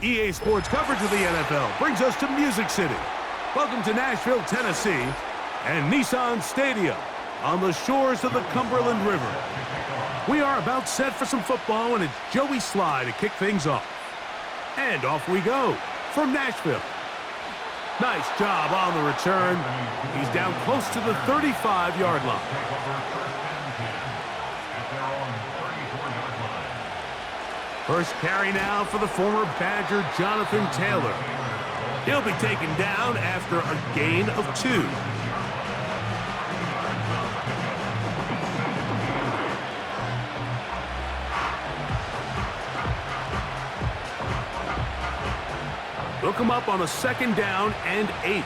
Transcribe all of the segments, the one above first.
EA Sports coverage of the NFL brings us to Music City. Welcome to Nashville, Tennessee, and Nissan Stadium on the shores of the Cumberland River. We are about set for some football, and it's Joey Sly to kick things off. And off we go from Nashville. Nice job on the return. He's down close to the 35-yard line. First carry now for the former Badger Jonathan Taylor. He'll be taken down after a gain of 2. They'll come up on a 2nd down and 8.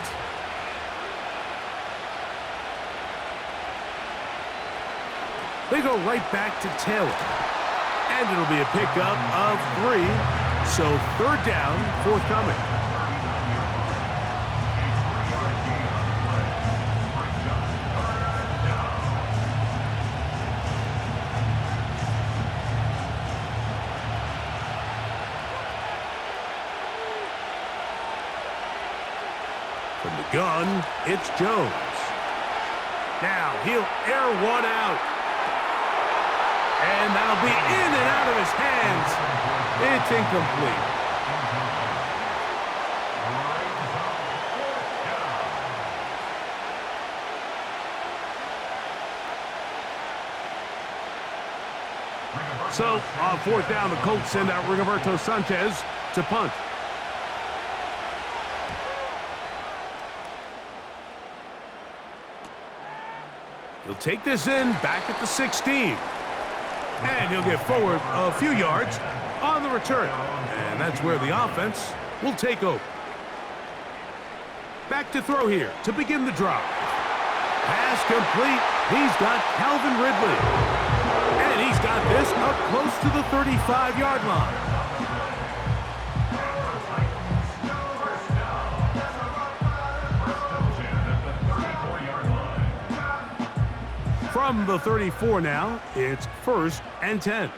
They go right back to Taylor. And it'll be a pickup of 3. So 3rd down, forthcoming. From the gun, it's Jones. Now he'll air one out. And that'll be in and out of his hands. It's incomplete. So, on 4th down, the Colts send out Rigoberto Sanchez to punt. He'll take this in back at the 16. And he'll get forward a few yards on the return. And that's where the offense will take over. Back to throw here to begin the drive. Pass complete. He's got Calvin Ridley. And he's got this up close to the 35-yard line. From the 34 now, it's 1st and 10.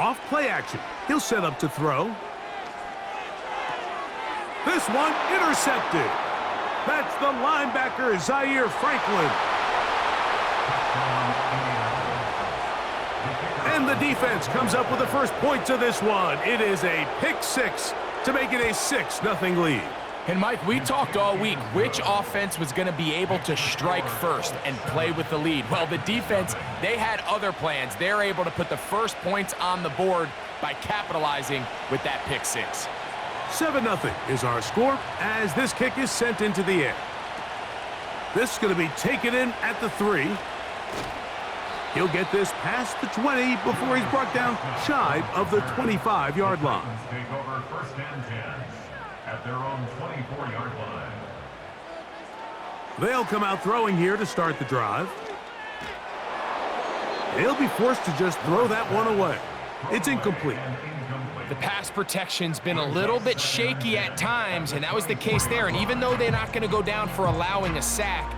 Off play action. He'll set up to throw. This one intercepted. That's the linebacker, Zaire Franklin. And the defense comes up with the first points of this one. It is a pick 6 to make it a 6-0 lead. And, Mike, we talked all week which offense was going to be able to strike first and play with the lead. Well, the defense, they had other plans. They're able to put the first points on the board by capitalizing with that pick 6. 7-0 is our score as this kick is sent into the air. This is going to be taken in at the 3. He'll get this past the 20 before he's brought down shy of the 25-yard line. Take over 1st and 10. At their own 24-yard line. They'll come out throwing here to start the drive. He'll be forced to just throw that one away. It's incomplete. The pass protection's been a little bit shaky at times, and that was the case there. And even though they're not going to go down for allowing a sack,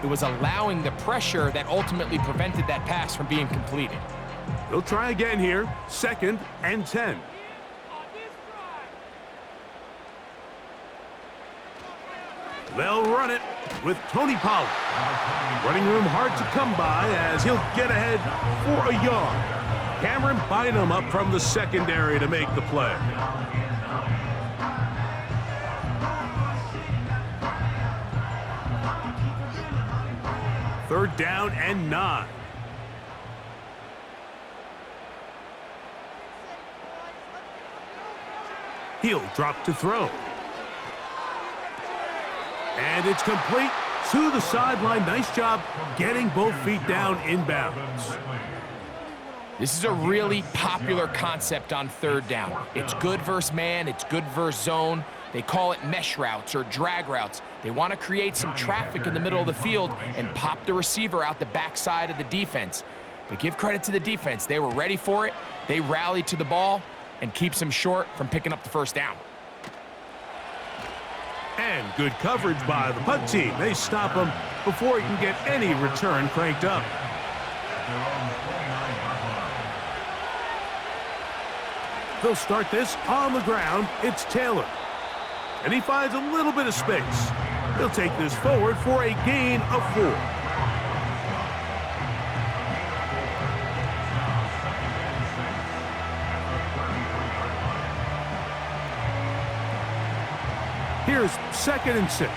it was allowing the pressure that ultimately prevented that pass from being completed. They'll try again here, 2nd and 10. They'll run it with Tony Pollard. Running room hard to come by as he'll get ahead for a yard. Cameron Bynum up from the secondary to make the play. Third down and 9. He'll drop to throw. And it's complete to the sideline. Nice job getting both feet down inbounds. This is a really popular concept on 3rd down. It's good versus man, it's good versus zone. They call it mesh routes or drag routes. They want to create some traffic in the middle of the field and pop the receiver out the backside of the defense. But give credit to the defense. They were ready for it. They rallied to the ball and keeps them short from picking up the 1st down. And good coverage by the punt team. They stop him before he can get any return cranked up. They'll start this on the ground. It's Taylor. And he finds a little bit of space. He'll take this forward for a gain of 4. Here's 2nd and 6.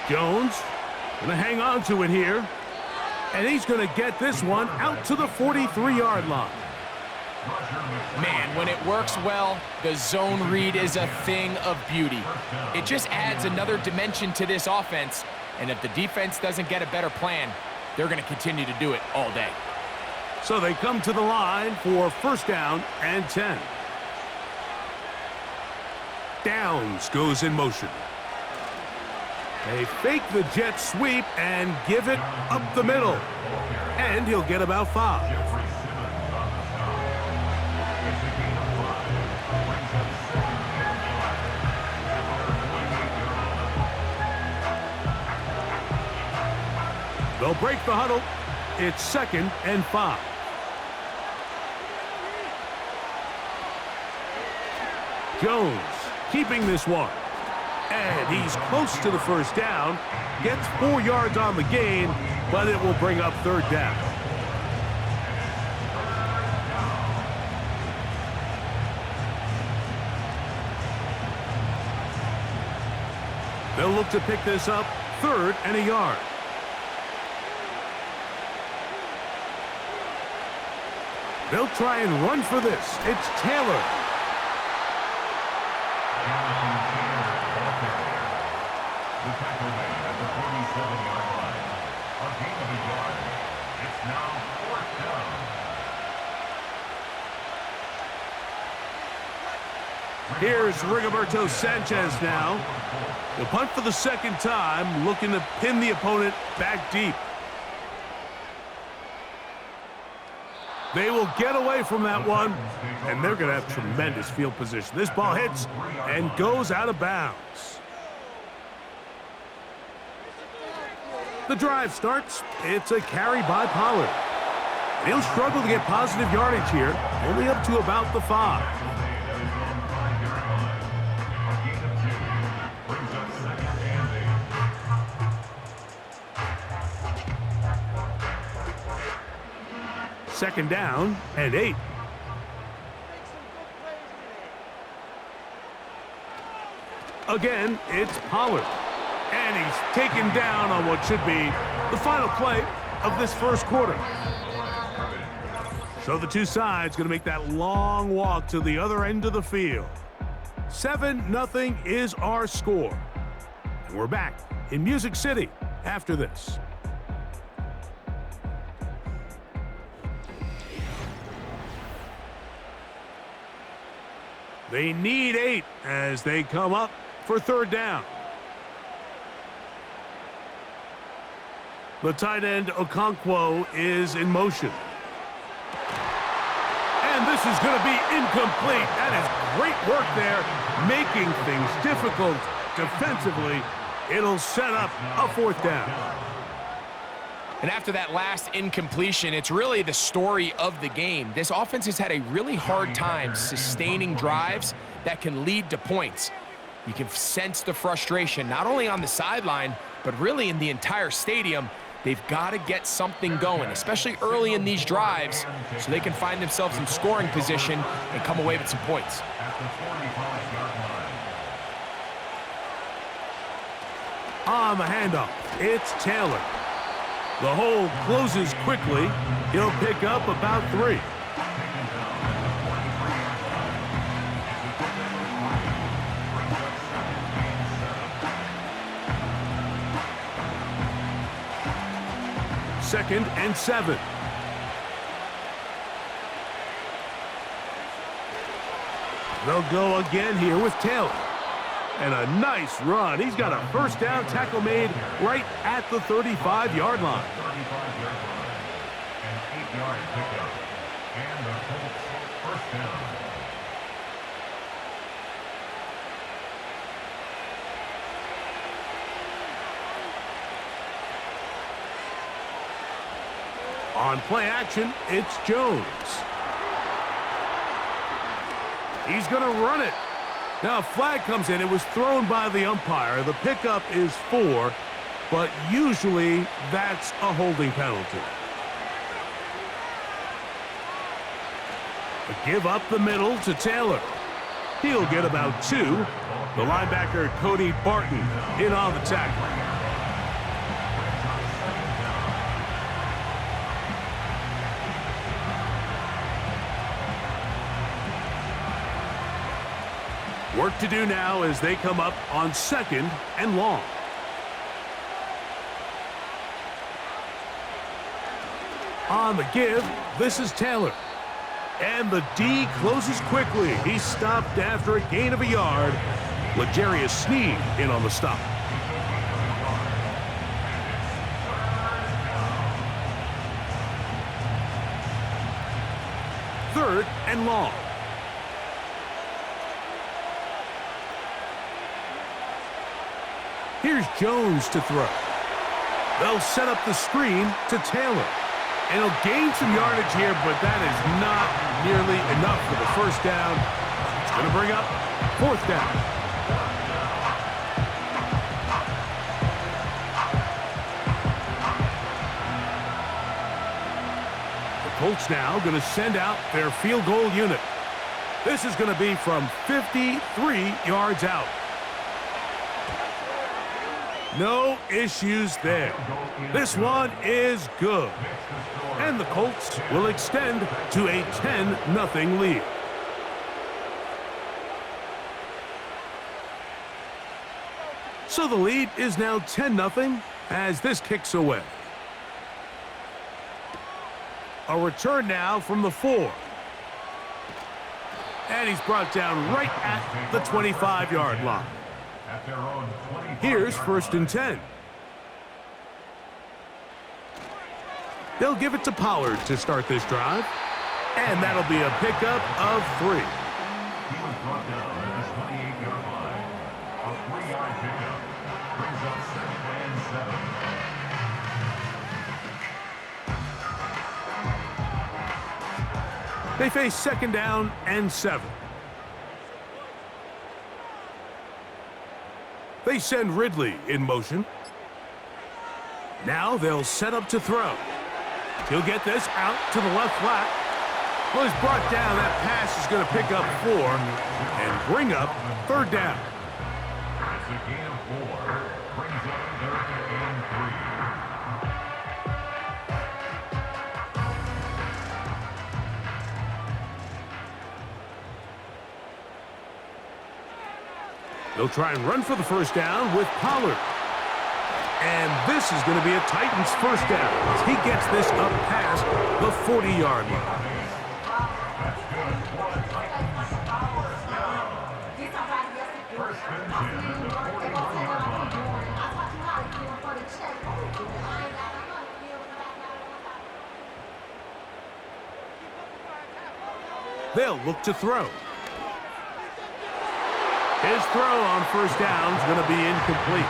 Jones gonna hang on to it here. And he's gonna get this one out to the 43-yard line. Man, when it works well, the zone read is a thing of beauty. It just adds another dimension to this offense, and if the defense doesn't get a better plan, they're gonna continue to do it all day. So they come to the line for 1st down and 10. Downs goes in motion. They fake the jet sweep and give it up the middle. And he'll get about 5. They'll break the huddle. It's 2nd and 5. Jones keeping this one. And he's close to the 1st down. Gets 4 yards on the gain, but it will bring up 3rd down. They'll look to pick this up 3rd and a yard. They'll try and run for this. It's Taylor. The tackle made at the 47-yard line. A gain of a yard. It's now 4th down. Here's Rigoberto Sanchez now. He'll punt for the 2nd time, looking to pin the opponent back deep. They will get away from that one, and they're going to have tremendous field position. This ball hits and goes out of bounds. The drive starts. It's a carry by Pollard. He'll struggle to get positive yardage here, only up to about the 5. Second down and 8. Again, it's Pollard. And he's taken down on what should be the final play of this 1st quarter. So the two sides going to make that long walk to the other end of the field. 7-0 is our score. And we're back in Music City after this. They need 8 as they come up for 3rd down. The tight end, Okonkwo, is in motion. And this is going to be incomplete. That is great work there, making things difficult defensively. It'll set up a 4th down. And after that last incompletion, it's really the story of the game. This offense has had a really hard time sustaining drives that can lead to points. You can sense the frustration, not only on the sideline, but really in the entire stadium. They've got to get something going, especially early in these drives, so they can find themselves in scoring position and come away with some points. On the handoff, it's Taylor. The hole closes quickly. He'll pick up about 3. Second and 7. They'll go again here with Taylor. And a nice run. He's got a 1st down tackle made right at the 35-yard line. 35-yard line. An 8-yard pickup. And the Colts 1st down. On play action, it's Jones. He's going to run it. Now a flag comes in. It was thrown by the umpire. The pickup is 4, but usually that's a holding penalty. A give up the middle to Taylor. He'll get about 2. The linebacker, Cody Barton, in on the tackle. Work to do now as they come up on 2nd and long. On the give, this is Taylor. And the D closes quickly. He stopped after a gain of a yard. L'Jarius Sneed in on the stop. Third and long. Here's Jones to throw. They'll set up the screen to Taylor. And he'll gain some yardage here, but that is not nearly enough for the first down. It's going to bring up 4th down. The Colts now going to send out their field goal unit. This is going to be from 53 yards out. No issues there. This one is good. And the Colts will extend to a 10-0 lead. So the lead is now 10-0 as this kicks away. A return now from the 4. And he's brought down right at the 25-yard line. Here's 1st and 10. They'll give it to Pollard to start this drive. And that'll be a pickup of 3. He was brought down at the 28-yard line. A 3-yard pickup brings up 2nd and 7. They face 2nd down and 7. They send Ridley in motion. Now they'll set up to throw. He'll get this out to the left flat. Well, he's brought down. That pass is going to pick up 4 and bring up 3rd down. It's a gain of 4. Brings up 3rd and 3. They'll try and run for the first down with Pollard. And this is going to be a Titans first down as he gets this up past the 40-yard line. They'll look to throw. His throw on first down is going to be incomplete.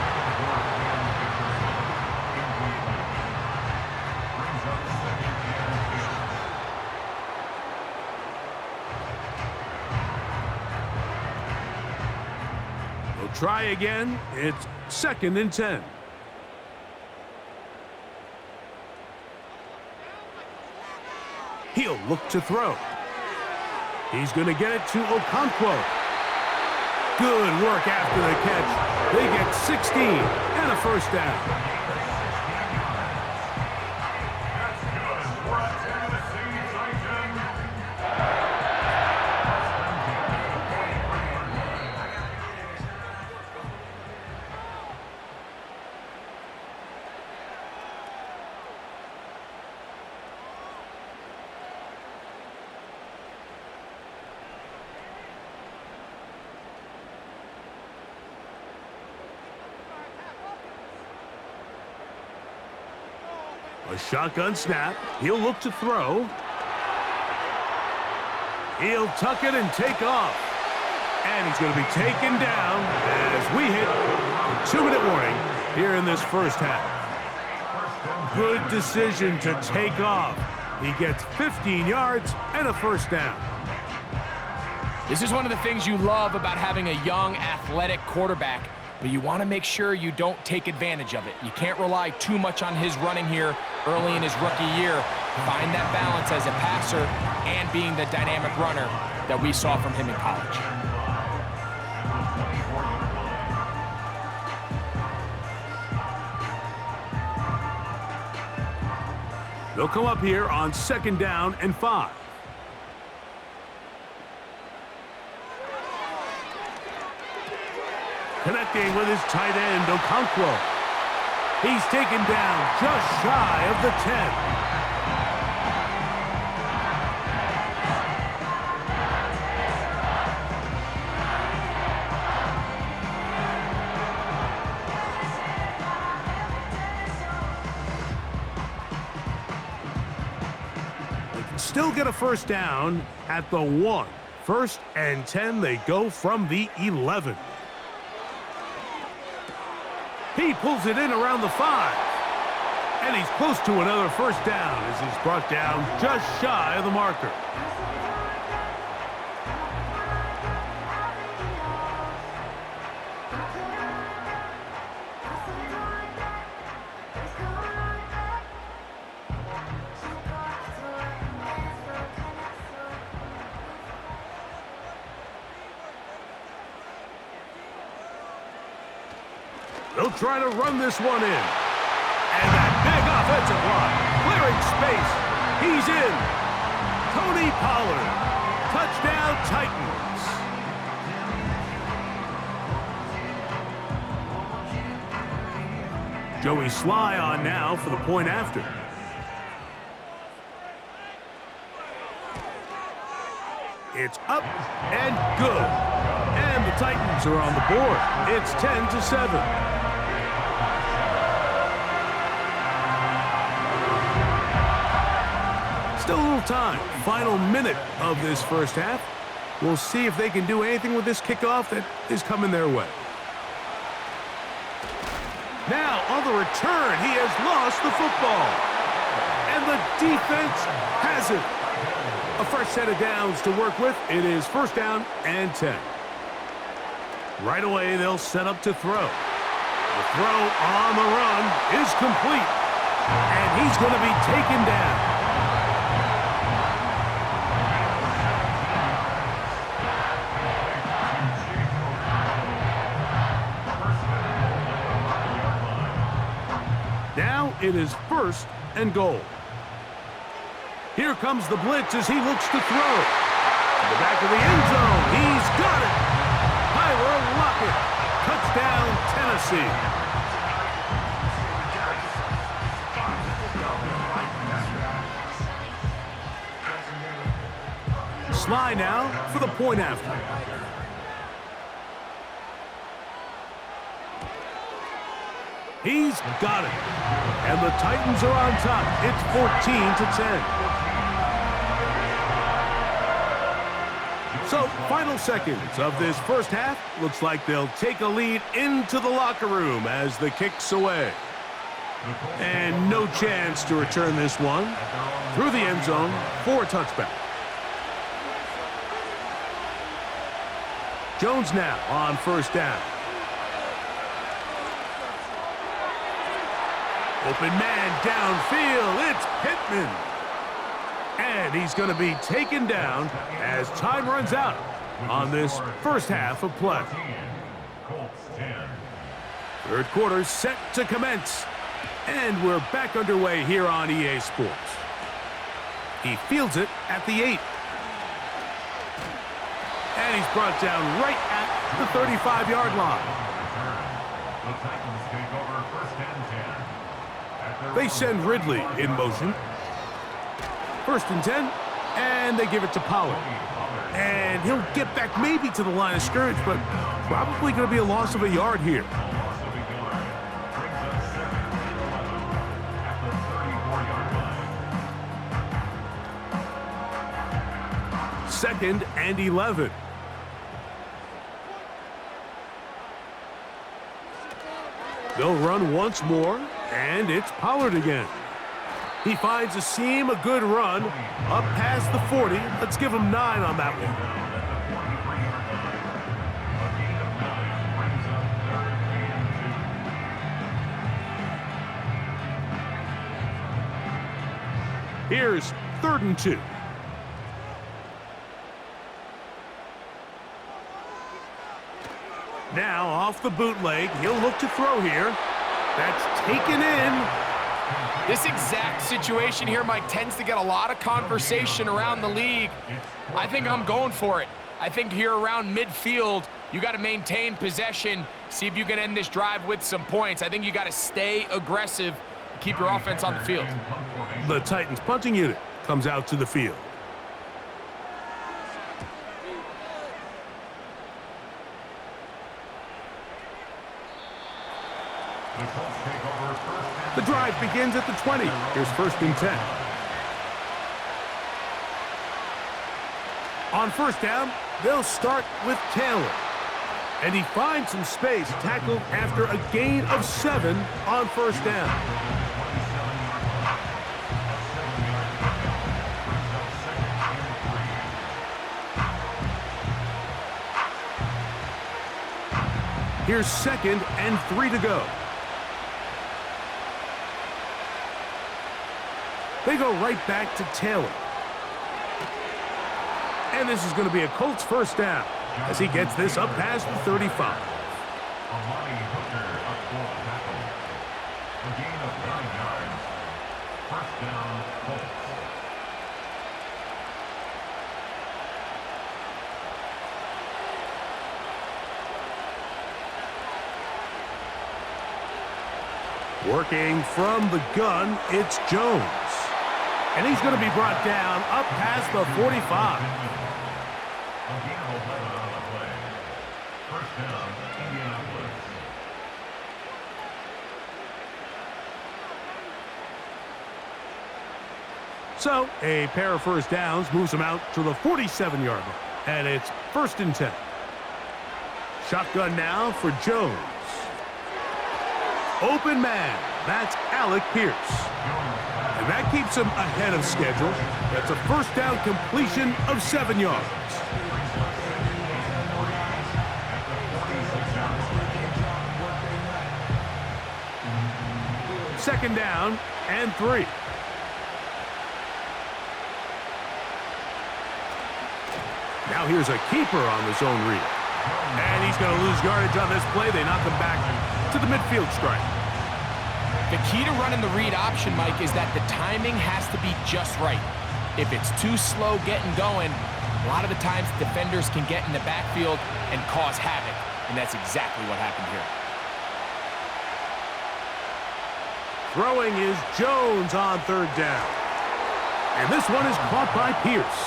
Try again. It's 2nd and 10. He'll look to throw. He's going to get it to Okonkwo. Good work after the catch. They get 16 and a first down. A shotgun snap. He'll look to throw. He'll tuck it and take off. And he's going to be taken down as we hit the 2-minute warning here in this first half. Good decision to take off. He gets 15 yards and a first down. This is one of the things you love about having a young, athletic quarterback, but you want to make sure you don't take advantage of it. You can't rely too much on his running here early in his rookie year. Find that balance as a passer and being the dynamic runner that we saw from him in college. They'll come up here on 2nd down and 5. Connecting with his tight end, Okonkwo. He's taken down just shy of the 10. Still get a first down at the 1. 1st and 10, they go from the 11. He pulls it in around the 5. And he's close to another first down as he's brought down just shy of the marker. They'll try to run this one in. And that big offensive line, clearing space. He's in. Tony Pollard. Touchdown, Titans. Joey Sly on now for the point after. It's up and good. And the Titans are on the board. It's 10-7. Still a little time. Final minute of this first half. We'll see if they can do anything with this kickoff that is coming their way. Now, on the return, he has lost the football. And the defense has it. A fresh set of downs to work with. It is 1st down and 10. Right away, they'll set up to throw. The throw on the run is complete. And he's going to be taken down. Now it is 1st and goal. Here comes the blitz as he looks to throw. To the back of the end zone. He's got it. Tyler Lockett. Touchdown, Tennessee. Sly now for the point after. He's got it. And the Titans are on top. It's 14-10. So, final seconds of this first half. Looks like they'll take a lead into the locker room as the kick's away. And no chance to return this one through the end zone for a touchback. Jones now on 1st down. Open man downfield. It's Pittman. And he's going to be taken down as time runs out on this first half of play. Third quarter set to commence. And we're back underway here on EA Sports. He fields it at the 8. And he's brought down right at the 35-yard line. They send Ridley in motion. 1st and 10, and they give it to Pollard. And he'll get back maybe to the line of scrimmage, but probably going to be a loss of a yard here. Second and 11. They'll run once more, And it's Pollard again. He finds a seam, a good run, up past the 40. Let's give him 9 on that one. Here's 3rd and 2. Now off the bootleg, he'll look to throw here. That's taken in. This exact situation here, Mike, tends to get a lot of conversation around the league. I think I'm going for it. I think here around midfield, you got to maintain possession, see if you can end this drive with some points. I think you got to stay aggressive, keep your offense on the field. The Titans punting unit comes out to the field. The drive begins at the 20. Here's 1st and 10. On 1st down, they'll start with Taylor. And he finds some space, tackled after a gain of 7 on 1st down. Here's 2nd and 3 to go. They go right back to Taylor. And this is going to be a Colts 1st down as he gets this up past the 35. Working from the gun, it's Jones. And he's going to be brought down up past the 45. A gain of 11 on the play. 1st down, Indianapolis. So, a pair of 1st downs moves him out to the 47-yard line. And it's 1st and 10. Shotgun now for Jones. Open man. That's Alec Pierce. And that keeps him ahead of schedule. That's a 1st down completion of 7 yards. Second down and 3. Now here's a keeper on the zone read. And he's going to lose yardage on this play. They knock him back to the midfield stripe. The key to running the read option, Mike, is that the timing has to be just right. If it's too slow getting going, a lot of the times defenders can get in the backfield and cause havoc, and that's exactly what happened here. Throwing is Jones on 3rd down. And this one is caught by Pierce.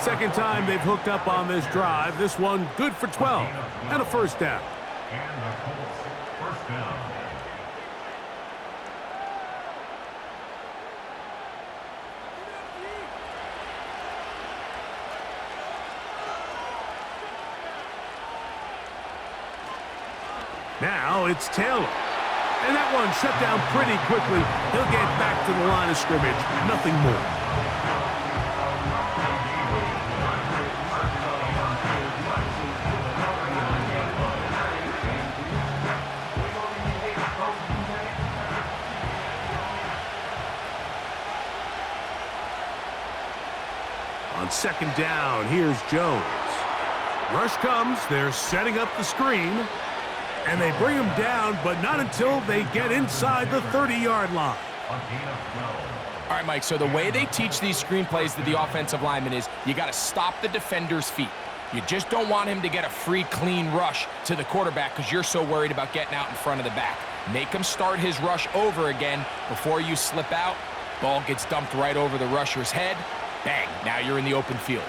2nd time they've hooked up on this drive. This one good for 12 and a 1st down. And the Colts 1st down. Now it's Taylor. And that one shut down pretty quickly. He'll get back to the line of scrimmage. Nothing more. On 2nd down, here's Jones. Rush comes. They're setting up the screen. And they bring him down, but not until they get inside the 30-yard line. All right, Mike, so the way they teach these screenplays to the offensive lineman is you got to stop the defender's feet. You just don't want him to get a free, clean rush to the quarterback because you're so worried about getting out in front of the back. Make him start his rush over again before you slip out. Ball gets dumped right over the rusher's head. Bang, now you're in the open field.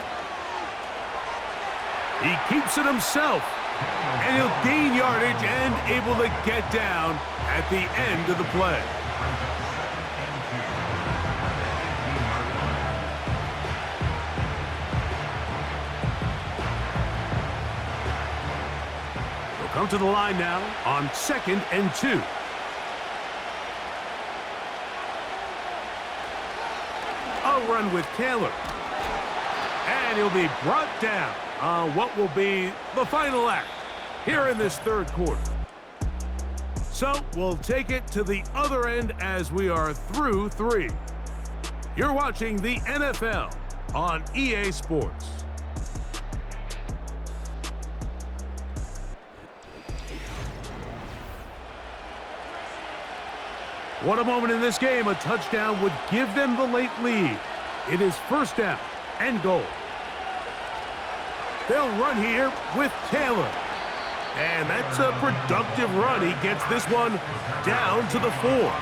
He keeps it himself. And he'll gain yardage and able to get down at the end of the play. We'll come to the line now on 2nd and 2. They'll run with Taylor. And he'll be brought down on what will be the final act here in this third quarter. So we'll take it to the other end as we are through 3. You're watching the NFL on EA Sports. What a moment in this game. A touchdown would give them the late lead. It is first down and goal. They'll run here with Taylor. And that's a productive run. He gets this one down to the 4.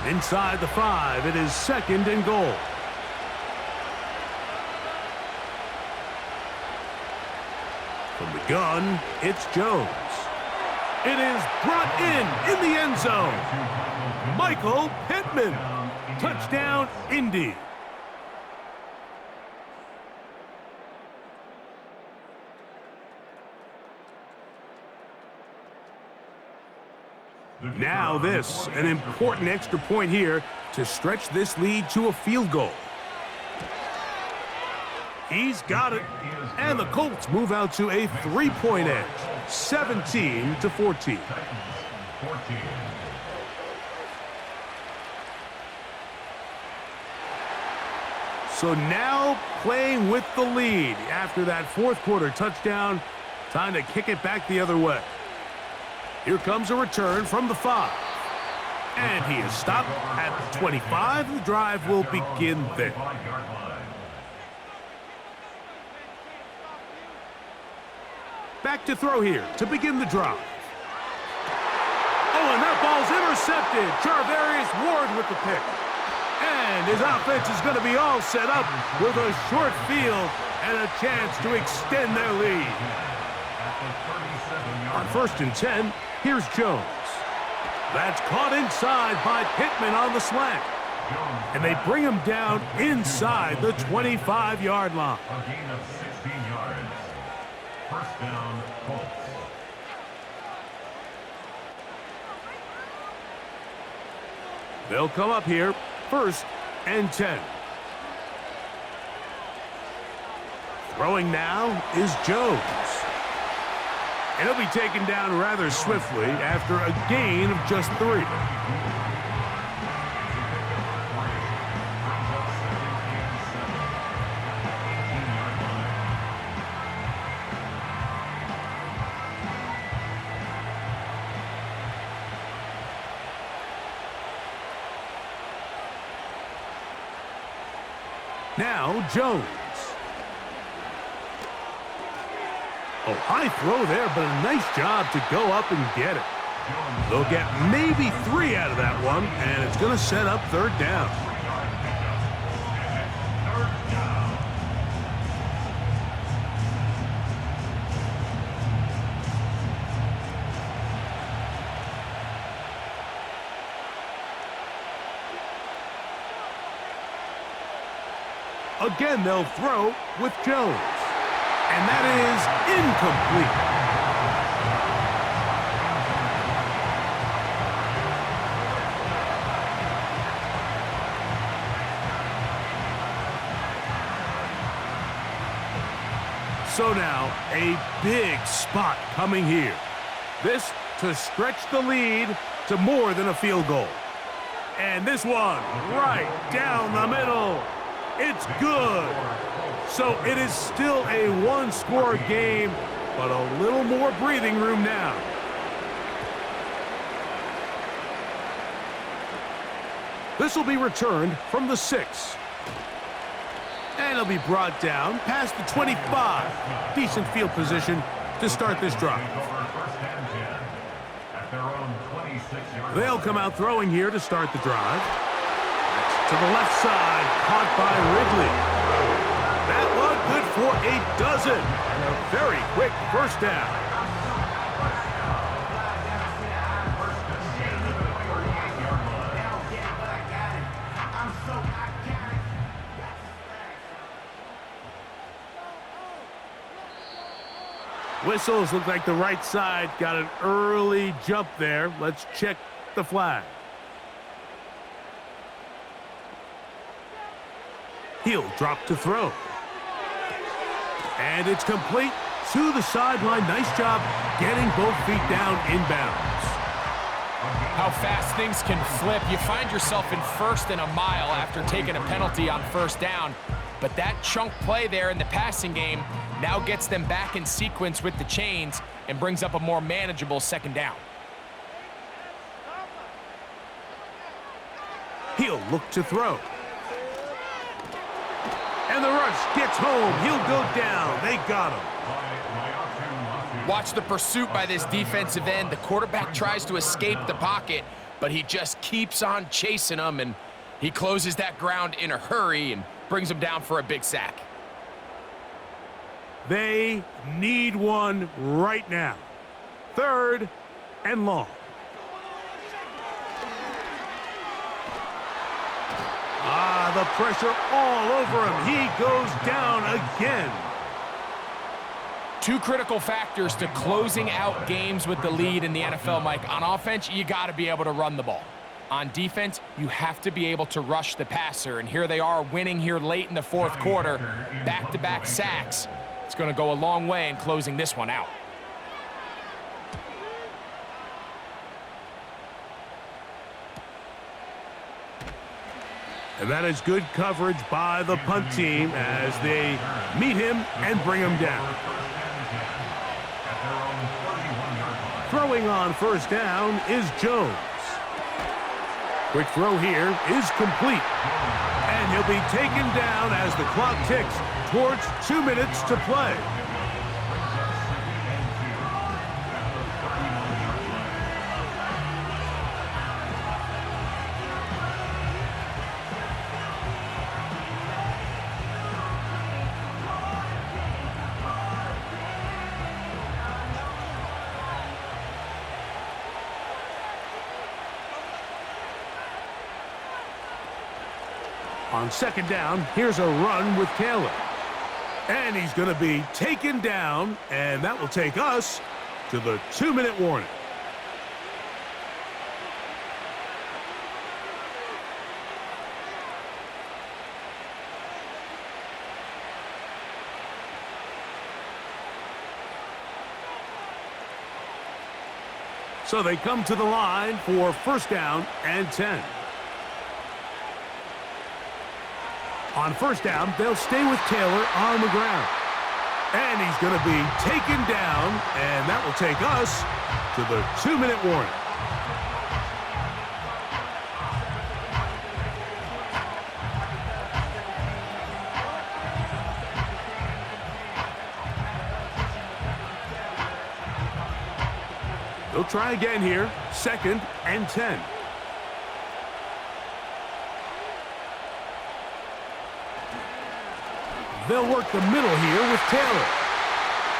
Inside the 5, it is second and goal. From the gun, it's Jones. It is brought in the end zone. Michael Pittman. Touchdown, Indy. Now this, an important extra point here to stretch this lead to a field goal. He's got it, and the Colts move out to a 3-point edge, 17-14. So now playing with the lead after that fourth quarter touchdown, time to kick it back the other way. Here comes a return from the 5. And he is stopped at the 25. The drive will begin there. Back to throw here to begin the drive. Oh, and that ball's intercepted. Charvarius Ward with the pick. And his offense is going to be all set up with a short field and a chance to extend their lead. On 1st and 10, here's Jones. That's caught inside by Pittman on the slant. And they bring him down inside the 25-yard line. A gain of 16 yards. First down, Colts. They'll come up here, 1st and 10. Throwing now is Jones. And he'll be taken down rather swiftly after a gain of just 3. Now Jones. Oh, high throw there, but a nice job to go up and get it. They'll get maybe 3 out of that one, and it's going to set up 3rd down. Again, they'll throw with Jones. And that is incomplete. So now, a big spot coming here. This to stretch the lead to more than a field goal. And this one right down the middle. It's good. So it is still a one-score game, but a little more breathing room now. This will be returned from the 6. And it'll be brought down past the 25. Decent field position to start this drive. They'll come out throwing here to start the drive. To the left side, caught by Ridley. That one good for a dozen. And a very quick first down. Whistles look like the right side got an early jump there. Let's check the flag. He'll drop to throw. And it's complete to the sideline. Nice job getting both feet down inbounds. How fast things can flip. You find yourself in first and a mile after taking a penalty on first down. But that chunk play there in the passing game now gets them back in sequence with the chains and brings up a more manageable second down. He'll look to throw. And the rush gets home. He'll go down. They got him. Watch the pursuit by this defensive end. The quarterback tries to escape the pocket, but he just keeps on chasing him, and he closes that ground in a hurry and brings him down for a big sack. They need one right now. 3rd and long. The pressure all over him. He goes down again. 2 critical factors to closing out games with the lead in the NFL, Mike. On offense, you got to be able to run the ball. On defense, you have to be able to rush the passer. And here they are winning here late in the 4th quarter. Back-to-back sacks. It's going to go a long way in closing this one out. And that is good coverage by the punt team as they meet him and bring him down. Throwing on first down is Jones. Quick throw here is complete. And he'll be taken down as the clock ticks towards 2 minutes to play. On second down, here's a run with Taylor. And he's going to be taken down, and that will take us to the 2-minute warning. So they come to the line for first down and 10. On first down, they'll stay with Taylor on the ground. And he's going to be taken down, and that will take us to the 2-minute warning. They'll try again here, 2nd and 10. They'll work the middle here with Taylor.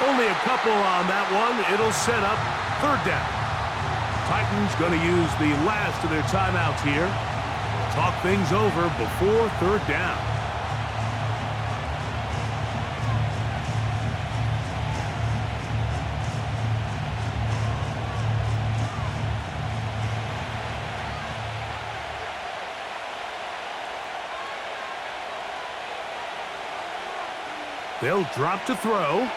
Only a couple on that one. It'll set up 3rd down. Titans going to use the last of their timeouts here. Talk things over before 3rd down. They'll drop to throw.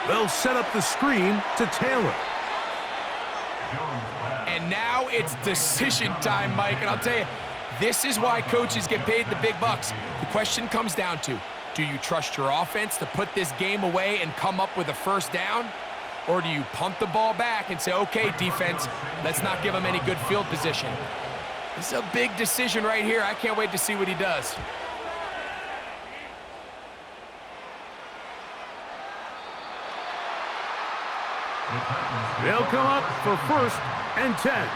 They'll set up the screen to Taylor. And now it's decision time, Mike. And I'll tell you, this is why coaches get paid the big bucks. The question comes down to, do you trust your offense to put this game away and come up with a first down? Or do you punt the ball back and say, okay, defense, let's not give him any good field position? This is a big decision right here. I can't wait to see what he does. They'll come up for 1st and 10.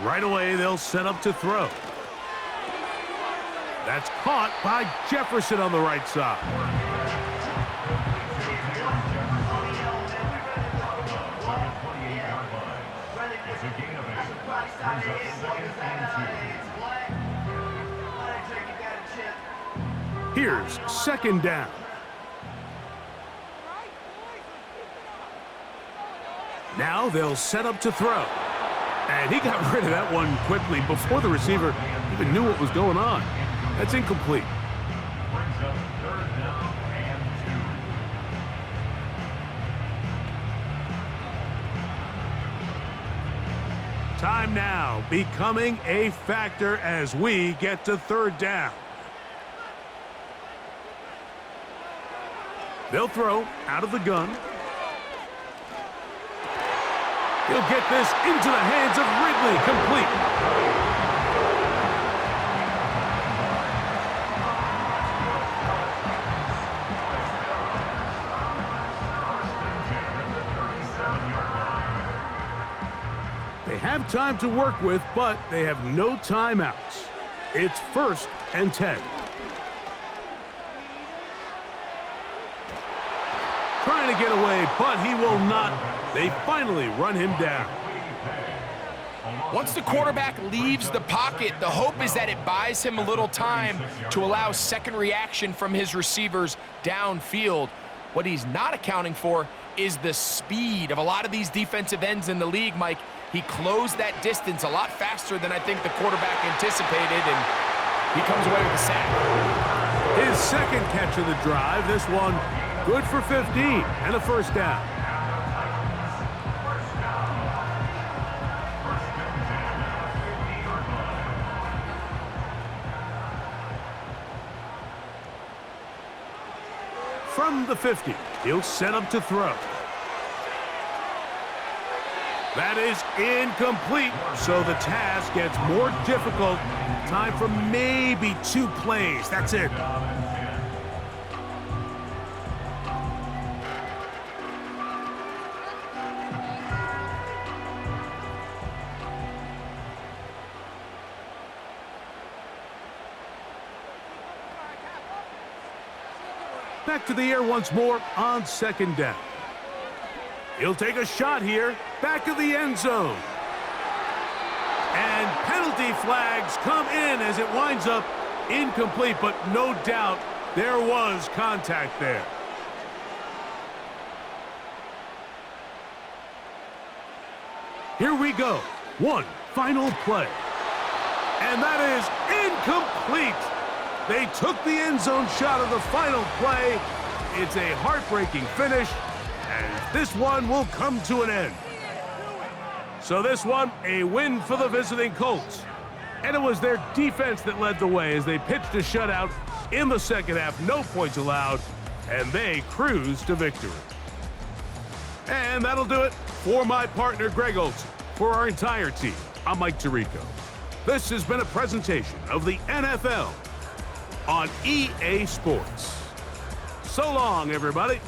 Right away, they'll set up to throw. That's caught by Jefferson on the right side. Here's second down. Now they'll set up to throw. And he got rid of that one quickly before the receiver even knew what was going on. That's incomplete. Brings up third down and 2. Time now becoming a factor as we get to third down. They'll throw out of the gun. He'll get this into the hands of Ridley, complete. They have time to work with, but they have no timeouts. It's 1st and 10. Trying to get away, but he will not. They finally run him down. Once the quarterback leaves the pocket, the hope is that it buys him a little time to allow second reaction from his receivers downfield. What he's not accounting for is the speed of a lot of these defensive ends in the league, Mike. He closed that distance a lot faster than I think the quarterback anticipated, and he comes away with a sack. His second catch of the drive, this one good for 15 and a first down. From the 50, he'll set up to throw. That is incomplete, so the task gets more difficult. Time for maybe 2 plays. That's it. Back to the air once more on second down. He'll take a shot here, back of the end zone. And penalty flags come in as it winds up incomplete, but no doubt there was contact there. Here we go. One final play. And that is incomplete. They took the end zone shot of the final play. It's a heartbreaking finish, and this one will come to an end. So this one, a win for the visiting Colts. And it was their defense that led the way as they pitched a shutout in the second half. No points allowed, and they cruised to victory. And that'll do it for my partner, Greg Olson. For our entire team, I'm Mike Tirico. This has been a presentation of the NFL on EA Sports. So long, everybody.